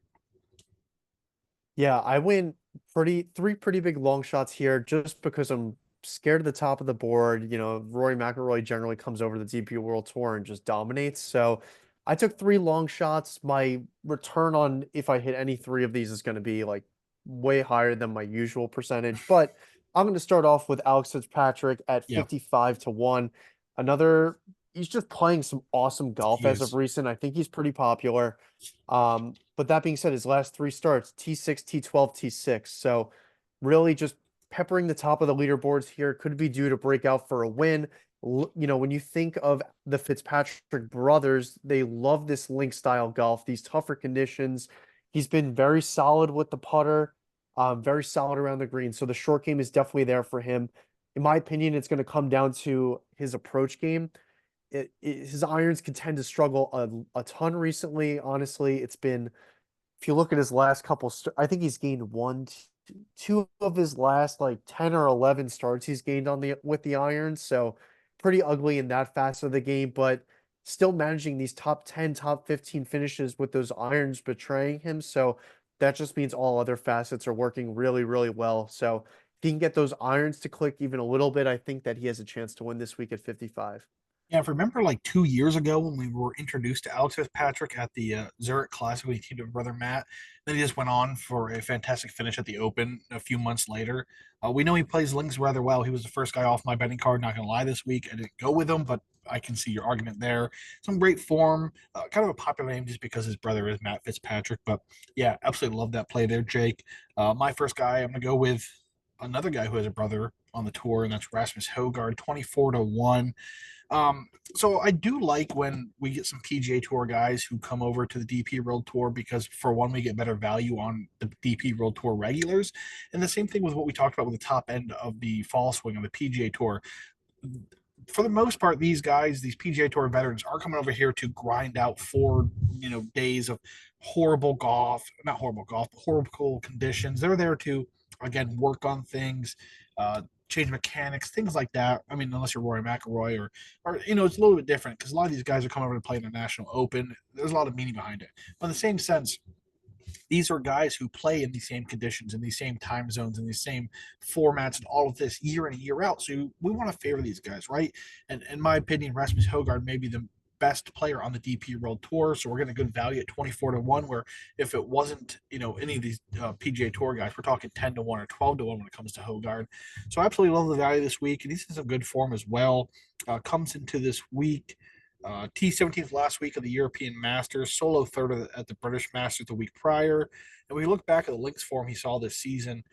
Yeah, I went three pretty big long shots here just because I'm scared of the top of the board. You know, Rory McIlroy generally comes over the DP World Tour and just dominates. So I took three long shots. My return on if I hit any three of these is going to be like way higher than my usual percentage. But I'm going to start off with Alex Fitzpatrick at Yeah, 55 to 1. Another, he's just playing some awesome golf he as of is. recent. I think he's pretty popular. But that being said, his last three starts, T6, T12, T6. So really just peppering the top of the leaderboards here could be due to break out for a win. You know, when you think of the Fitzpatrick brothers, they love this link style golf, these tougher conditions. He's been very solid with the putter, very solid around the green. So the short game is definitely there for him. In my opinion, it's going to come down to his approach game. His irons can tend to struggle a ton recently. Honestly, it's been if you look at his last couple, I think he's gained two of his last like 10 or 11 starts he's gained on the with the irons. So pretty ugly in that facet of the game, but still managing these top 10, top 15 finishes with those irons betraying him. So that just means all other facets are working really, really well. So if he can get those irons to click even a little bit, I think that he has a chance to win this week at 55. Yeah, if I remember like 2 years ago when we were introduced to Alex Fitzpatrick at the Zurich Classic when he teamed with brother Matt, then he just went on for a fantastic finish at the Open a few months later. We know he plays links rather well. He was the first guy off my betting card, not going to lie, this week. I didn't go with him, but I can see your argument there. Some great form, kind of a popular name just because his brother is Matt Fitzpatrick. But yeah, absolutely love that play there, Jake. My first guy, I'm going to go with another guy who has a brother on the tour, and that's Rasmus Hogard, 24 to 1. So I do like when we get some PGA Tour guys who come over to the DP World Tour because for one, we get better value on the DP World Tour regulars, and the same thing with what we talked about with the top end of the fall swing of the PGA Tour. For the most part, these guys, these PGA Tour veterans, are coming over here to grind out 4 days of horrible golf, not horrible golf, but horrible conditions. They're there to again work on things, change mechanics, things like that. I mean, unless you're Rory McIlroy or it's a little bit different because a lot of these guys are coming over to play in the National Open. There's a lot of meaning behind it. But in the same sense, these are guys who play in these same conditions, in these same time zones, in these same formats, and all of this year in and year out. So we want to favor these guys, right? And in my opinion, Rasmus Hogard may be the best player on the DP World Tour, so we're getting a good value at 24 to 1. Where if it wasn't, any of these PGA Tour guys, we're talking 10 to 1 or 12 to 1 when it comes to Hogard. So I absolutely love the value this week, and he's in some good form as well. Comes into this week T17th last week of the European Masters, solo third at the British Masters the week prior. And we look back at the links form he saw this season.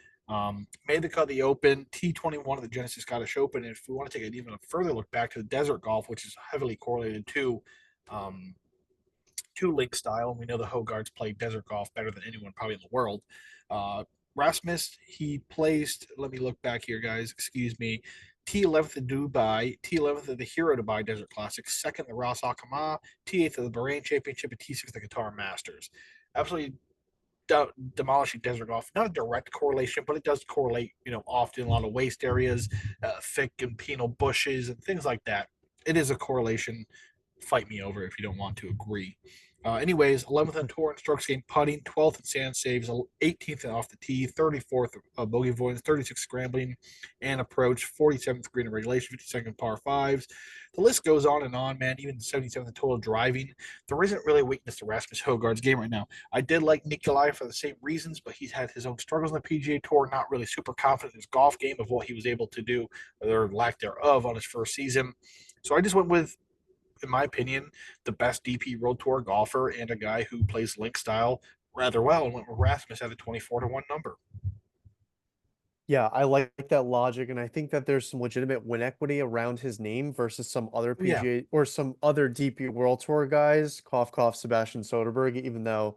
Made the cut of the Open, T21 of the Genesis Scottish Open. And if we want to take an even further look back to the Desert Golf, which is heavily correlated um, to link style, and we know the Hogards play desert golf better than anyone probably in the world. Uh, Rasmus, he placed, let me look back here, guys, excuse me, T11th at Dubai, T11th at the Hero Dubai Desert Classic, second the Ras Al Khaimah, T8th of the Bahrain Championship, and T6th the Qatar Masters. Absolutely demolishing desert golf. Not a direct correlation, but it does correlate, often a lot of waste areas, thick and penal bushes, and things like that. It is a correlation. Fight me over if you don't want to agree. Anyways, 11th on tour in strokes gained putting, 12th in sand saves, 18th off the tee, 34th bogey avoidance, 36th scrambling and approach, 47th green in regulation, 52nd par fives. The list goes on, man. Even 77th in total driving. There isn't really a weakness to Rasmus Hogard's game right now. I did like Nikolai for the same reasons, but he's had his own struggles on the PGA Tour. Not really super confident in his golf game of what he was able to do, or lack thereof, on his first season. So I just went with, in my opinion, the best DP World Tour golfer and a guy who plays link style rather well, and went with Rasmus at a 24 to 1 number. Yeah, I like that logic, and I think that there's some legitimate win equity around his name versus some other Oh, yeah. PGA or some other DP World Tour guys, cough cough Sebastian Soderberg, even though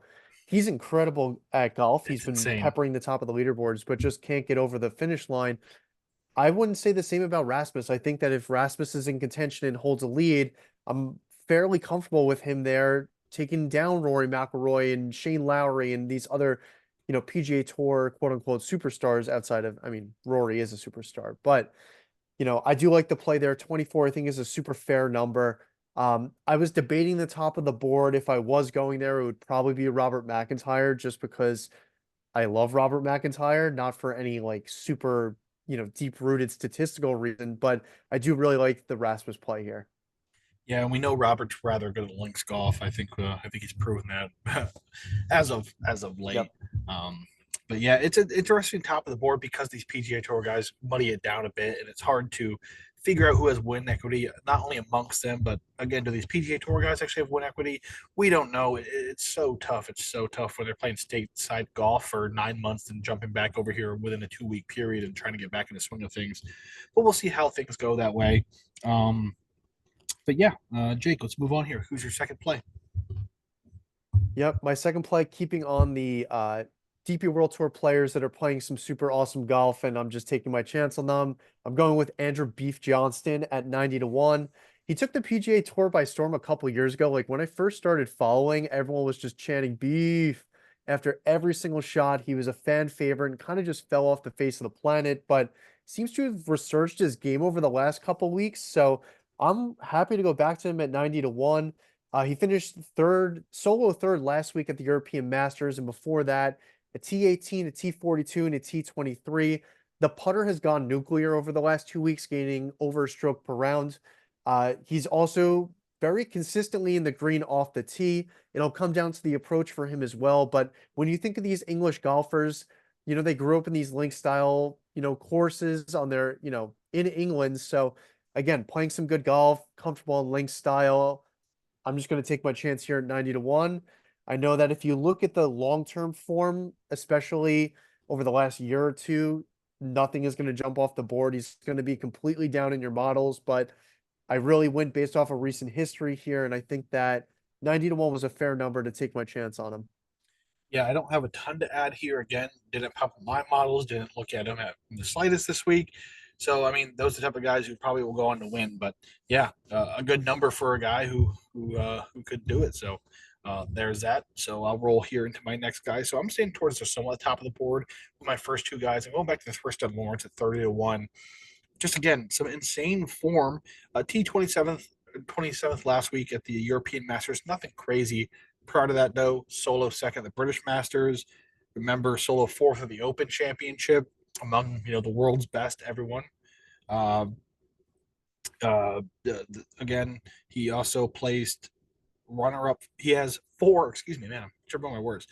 he's incredible at golf. He's It's been insane. peppering the top of the leaderboards, but just can't get over the finish line. I wouldn't say the same about Rasmus. I think that if Rasmus is in contention and holds a lead, I'm fairly comfortable with him there, taking down Rory McIlroy and Shane Lowry and these other, PGA Tour quote unquote superstars outside of, I mean, Rory is a superstar, but I do like the play there. 24, I think, is a super fair number. I was debating the top of the board. If I was going there, it would probably be Robert McIntyre just because I love Robert McIntyre, not for any like super, deep-rooted statistical reason, but I do really like the Rasmus play here. Yeah, and we know Robert's rather good at links golf. I think he's proven that as of late. Yep. Um, but yeah, it's an interesting top of the board because these PGA Tour guys muddy it down a bit, and it's hard to figure out who has win equity, not only amongst them, but again, do these PGA Tour guys actually have win equity? We don't know. It's so tough. It's so tough when they're playing stateside golf for 9 months and jumping back over here within a 2 week period and trying to get back in the swing of things. But we'll see how things go that way. But yeah, Jake, let's move on here. Who's your second play? Yep, my second play, keeping on the DP World Tour players that are playing some super awesome golf, and I'm just taking my chance on them. I'm going with Andrew Beef Johnston at 90 to 1. He took the PGA Tour by storm a couple years ago. Like when I first started following, everyone was just chanting Beef after every single shot. He was a fan favorite and kind of just fell off the face of the planet, but seems to have resurged his game over the last couple weeks. So I'm happy to go back to him at 90 to 1. He finished third, solo third last week at the European Masters, and before that, a T18, a T42, and a T23. The putter has gone nuclear over the last 2 weeks, gaining over a stroke per round. He's also very consistently in the green off the tee. It'll come down to the approach for him as well. But when you think of these English golfers, they grew up in these link style, courses on their, in England. So again, playing some good golf, comfortable in link style. I'm just going to take my chance here at 90 to 1. I know that if you look at the long-term form, especially over the last year or two, nothing is going to jump off the board. He's going to be completely down in your models, but I really went based off of recent history here, and I think that 90 to 1 was a fair number to take my chance on him. Yeah, I don't have a ton to add here. Again, didn't pop up my models, didn't look at them at the slightest this week. So, I mean, those are the type of guys who probably will go on to win. But yeah, a good number for a guy who could do it. So there's that. So I'll roll here into my next guy. So I'm staying towards the somewhat top of the board with my first two guys. I'm going back to the first of Lawrence at 30 to 1. Just again, some insane form. T27th last week at the European Masters. Nothing crazy. Prior to that, though, solo second at the British Masters. Remember, solo fourth at the Open Championship among the world's best. Everyone. Uh, Again, he also placed runner up. He has four, excuse me, man, I'm tripping on my words.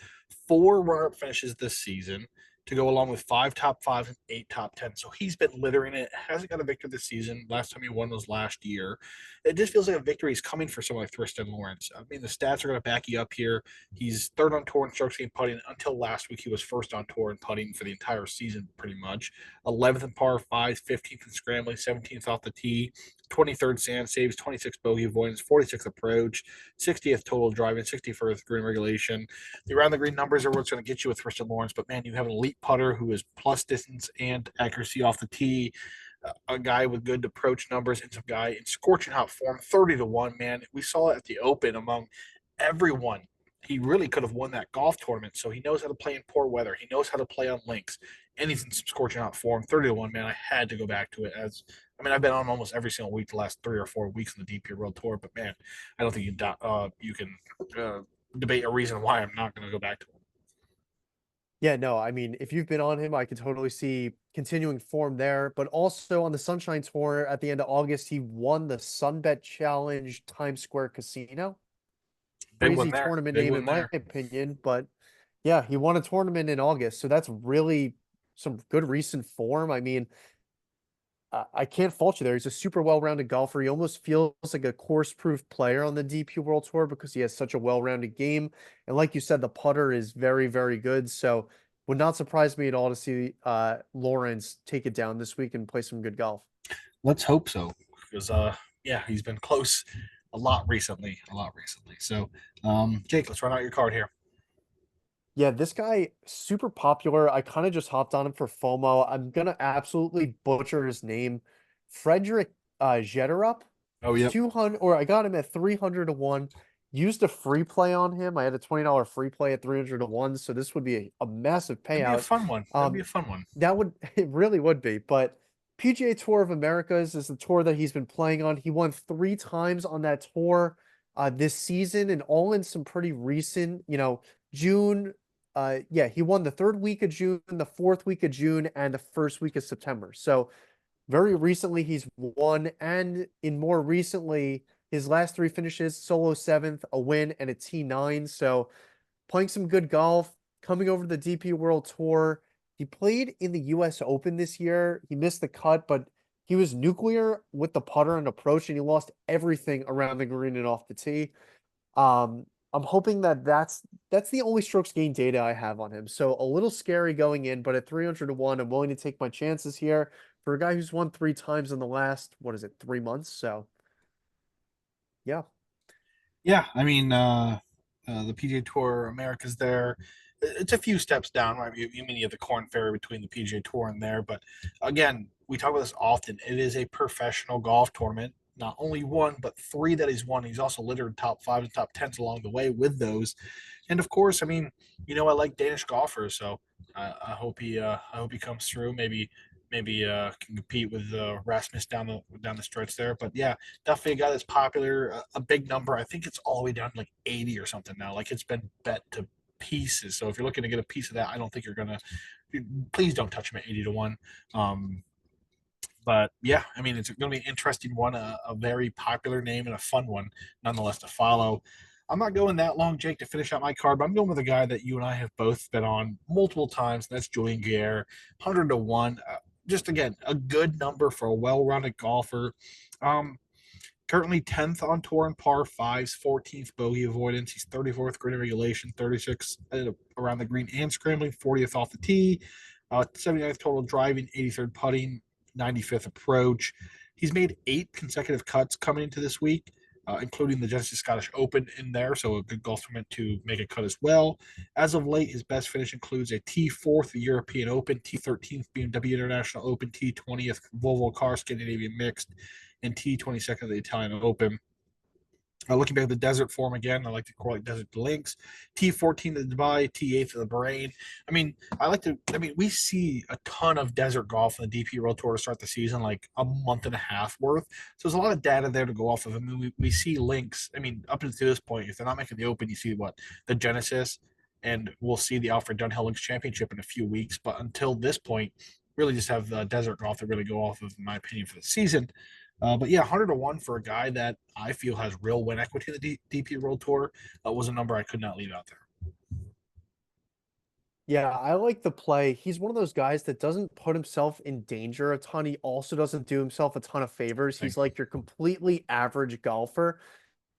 Four runner up finishes this season to go along with five top fives and eight top 10. So he's been littering it. Hasn't got a victory this season. Last time he won was last year. It just feels like a victory is coming for someone like Thriston Lawrence. I mean, the stats are going to back you up here. He's third on tour in strokes gained putting. Until last week, he was first on tour in putting for the entire season, pretty much. 11th in par fives, 15th in scrambling, 17th off the tee, 23rd sand saves, 26 bogey avoidance, 46th approach, 60th total driving, 61st green regulation. The around the green numbers are what's going to get you with Thriston Lawrence, but man, you have an elite putter who is plus distance and accuracy off the tee. A guy with good approach numbers and some guy in scorching hot form, 30 to 1, man. We saw it at the Open among everyone. He really could have won that golf tournament. So he knows how to play in poor weather. He knows how to play on links. And he's in some scorching hot form. 30 to 1, man. I had to go back to it. I've been on almost every single week the last 3 or 4 weeks in the DP World Tour, but man, I don't think you can debate a reason why I'm not going to go back to him. Yeah, no, I mean, if you've been on him, I could totally see continuing form there. But also on the Sunshine Tour at the end of August, he won the Sunbet Challenge Times Square Casino. Big one Crazy there. tournament Big name in one my there. opinion, but yeah, he won a tournament in August, so that's really some good recent form. I mean, I can't fault you there. He's a super well-rounded golfer. He almost feels like a course-proof player on the DP World Tour because he has such a well-rounded game. And like you said, the putter is very, very good. So would not surprise me at all to see Lawrence take it down this week and play some good golf. Let's hope so, because yeah, he's been close a lot recently. So, Jake, let's run out your card here. Yeah, this guy super popular. I kind of just hopped on him for FOMO. I'm gonna absolutely butcher his name. Frederick Jetterup. Oh, It's yep. 200, or I got him at 300 to 1. Used a free play on him. I had a $20 free play at 300 to 1, so this would be a massive That'd be a payout. fun one. That'd be Um a fun one. that would it really would be, but PGA Tour of Americas is the tour that he's been playing on. He won 3 times on that tour this season, and all in some pretty recent, June. Yeah, he won the third week of June, the fourth week of June, and the first week of September. So very recently he's won, and in more recently, his last 3 finishes, solo seventh, a win, and a T9. So playing some good golf, coming over to the DP World Tour. He played in the US Open this year. He missed the cut, but he was nuclear with the putter and approach, and he lost everything around the green and off the tee. I'm hoping that that's the only strokes gain data I have on him. So a little scary going in, but at 300 to 1, I'm willing to take my chances here for a guy who's won 3 times in the last, what is it, 3 months? So yeah. Yeah, I mean, the PGA Tour America's there. It's a few steps down, right? You mean you have the Corn Ferry between the PGA Tour and there, but again, we talk about this often. It is a professional golf tournament. Not only one, but three that he's won. He's also littered top fives and top tens along the way with those. And of course, I mean, I like Danish golfers, so I hope he comes through. Maybe can compete with Rasmus down the stretch there. But yeah, definitely a guy that's popular, a big number. I think it's all the way down to like 80 or something now. Like it's been bet to pieces. So if you're looking to get a piece of that, I don't think you're gonna. Please don't touch him at 80 to 1. Um, but yeah, I mean, it's going to be an interesting one, a very popular name and a fun one, nonetheless, to follow. I'm not going that long, Jake, to finish out my card, but I'm going with a guy that you and I have both been on multiple times. And that's Julian Guerre, 100 to 1. Just again, a good number for a well rounded golfer. Um, Currently 10th on tour in par fives, 14th bogey avoidance. He's 34th green in regulation, 36th around the green and scrambling, 40th off the tee, 79th total driving, 83rd putting, 95th approach. He's made 8 consecutive cuts coming into this week, including the Genesis Scottish Open in there, so a good golf tournament to make a cut as well. As of late, his best finish includes a T4th European Open, T13th BMW International Open, T20th Volvo Car Scandinavian Mixed, and T22nd of the Italian Open. Looking back at the desert form again, I like to call it Desert Links. T14 to Dubai, T8 to the Bahrain. We see a ton of desert golf in the DP World Tour to start the season, like a month and a half worth. So there's a lot of data there to go off of. I mean, we see links. I mean, up until this point, if they're not making the Open, you see the Genesis, and we'll see the Alfred Dunhill Links Championship in a few weeks. But until this point, really just have the desert golf to really go off of, in my opinion, for the season. But yeah, 100 to 1 for a guy that I feel has real win equity in the DP World Tour was a number I could not leave out there. Yeah, I like the play. He's one of those guys that doesn't put himself in danger a ton. He also doesn't do himself a ton of favors. He's Like, like your completely average golfer.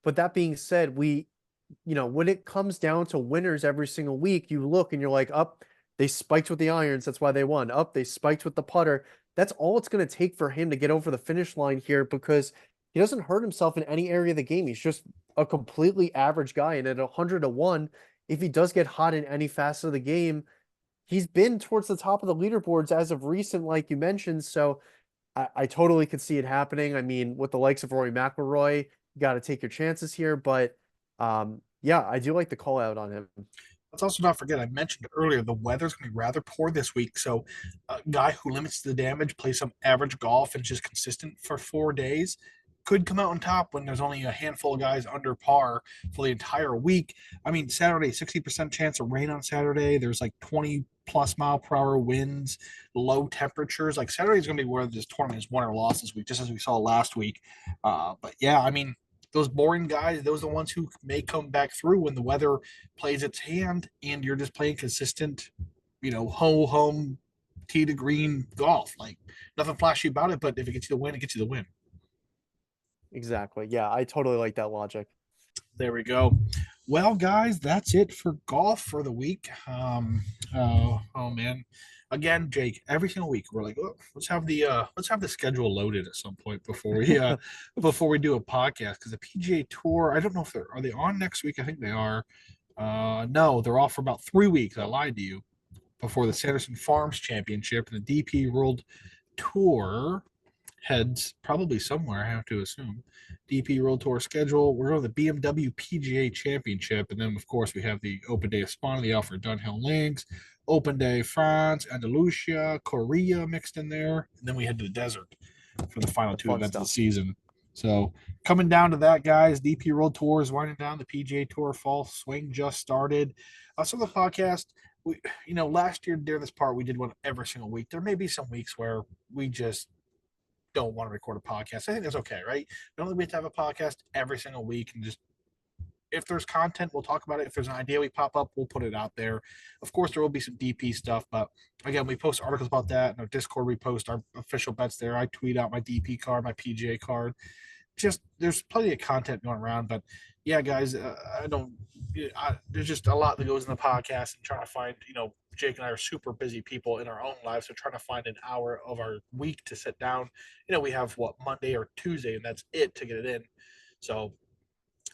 But that being said, when it comes down to winners every single week, you look and you're like, up, they spiked with the irons. That's why they won. Up, they spiked with the putter. That's all it's going to take for him to get over the finish line here because he doesn't hurt himself in any area of the game. He's just a completely average guy. And at 100 to 1, if he does get hot in any facet of the game, he's been towards the top of the leaderboards as of recent, like you mentioned. So I totally could see it happening. I mean, with the likes of Rory McIlroy, you got to take your chances here. But yeah, I do like the call out on him. let's also not forget, I mentioned earlier, the weather's going to be rather poor this week. So, a guy who limits the damage, plays some average golf, and just consistent for 4 days could come out on top when there's only a handful of guys under par for the entire week. I mean, Saturday, 60% chance of rain on Saturday. There's like 20 plus mile per hour winds, low temperatures. Like Saturday is going to be where this tournament is won or lost this week, just as we saw last week. But yeah, I mean, those boring guys, those are the ones who may come back through when the weather plays its hand and you're just playing consistent, home tee to green golf. Like nothing flashy about it, but if it gets you the win, it gets you the win. Exactly. Yeah, I totally like that logic. There we go. Well, guys, that's it for golf for the week. Oh man, again, Jake. Every single week we're like, oh, let's have the schedule loaded at some point before we do a podcast because the PGA Tour. I don't know if they on next week. I think they are. No, they're off for about 3 weeks. I lied to you. Before the Sanderson Farms Championship and the DP World Tour heads probably somewhere, I have to assume. DP World Tour schedule. We're going to the BMW PGA Championship. And then, of course, we have the Open Day of Spawn, the Alfred Dunhill Links, Open Day France, Andalusia, Korea mixed in there. And then we head to the desert for the final The two fun events of the stuff. season. So coming down to that, guys, DP World Tour is winding down. The PGA Tour fall swing just started. So the podcast, last year during this part, we did one every single week. There may be some weeks where we just don't want to record a podcast. I think that's okay, right? We don't need to have a podcast every single week and just if there's content, we'll talk about it. If there's an idea we pop up, we'll put it out there. Of course, there will be some DP stuff, but again, we post articles about that. In our Discord, we post our official bets there. I tweet out my DP card, my PGA card. Just there's plenty of content going around, but yeah, guys, I don't. There's just a lot that goes in the podcast and trying to find. Jake and I are super busy people in our own lives, so trying to find an hour of our week to sit down. We have what Monday or Tuesday, and that's it to get it in. So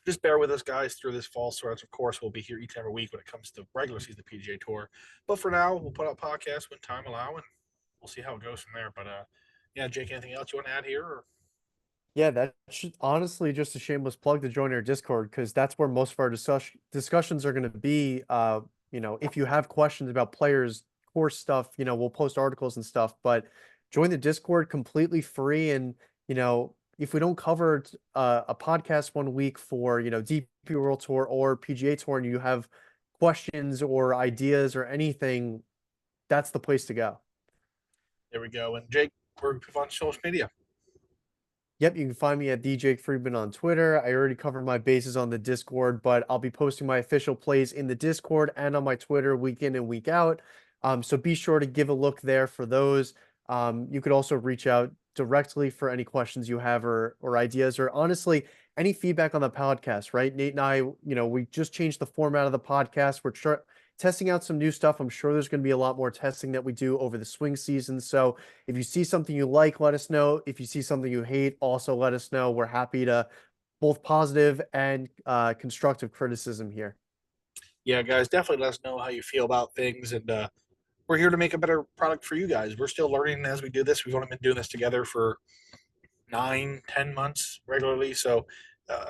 just bear with us, guys, through this fall stretch. Of course, we'll be here each and every week when it comes to regular season PGA Tour. But for now, we'll put out podcasts when time allow, and we'll see how it goes from there. But yeah, Jake, anything else you want to add here? Or? Yeah, that should honestly just a shameless plug to join our Discord because that's where most of our discussions are going to be. If you have questions about players, course stuff, we'll post articles and stuff. But join the Discord completely free. And if we don't cover a podcast one week for DP World Tour or PGA Tour, and you have questions or ideas or anything, that's the place to go. There we go. And Jake, we're on social media. Yep, you can find me at DJ Friedman on Twitter. I already covered my bases on the Discord, but I'll be posting my official plays in the Discord and on my Twitter week in and week out. So be sure to give a look there for those. You could also reach out directly for any questions you have or ideas, or honestly, any feedback on the podcast, right? Nate and I, we just changed the format of the podcast. We're testing out some new stuff. I'm sure there's going to be a lot more testing that we do over the swing season. So if you see something you like, let us know. If you see something you hate, also let us know. We're happy to both positive and constructive criticism here. Yeah, guys, definitely let us know how you feel about things. And we're here to make a better product for you guys. We're still learning as we do this. We've only been doing this together for 9, 10 months regularly. So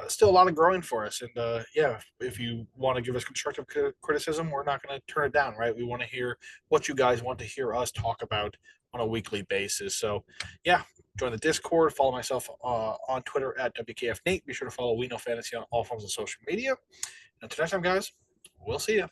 still a lot of growing for us. And yeah, if you want to give us constructive criticism, we're not going to turn it down, right? We want to hear what you guys want to hear us talk about on a weekly basis. So yeah, join the Discord. Follow myself on Twitter at WKFNate. Be sure to follow We Know Fantasy on all forms of social media. Until next time, guys, we'll see you.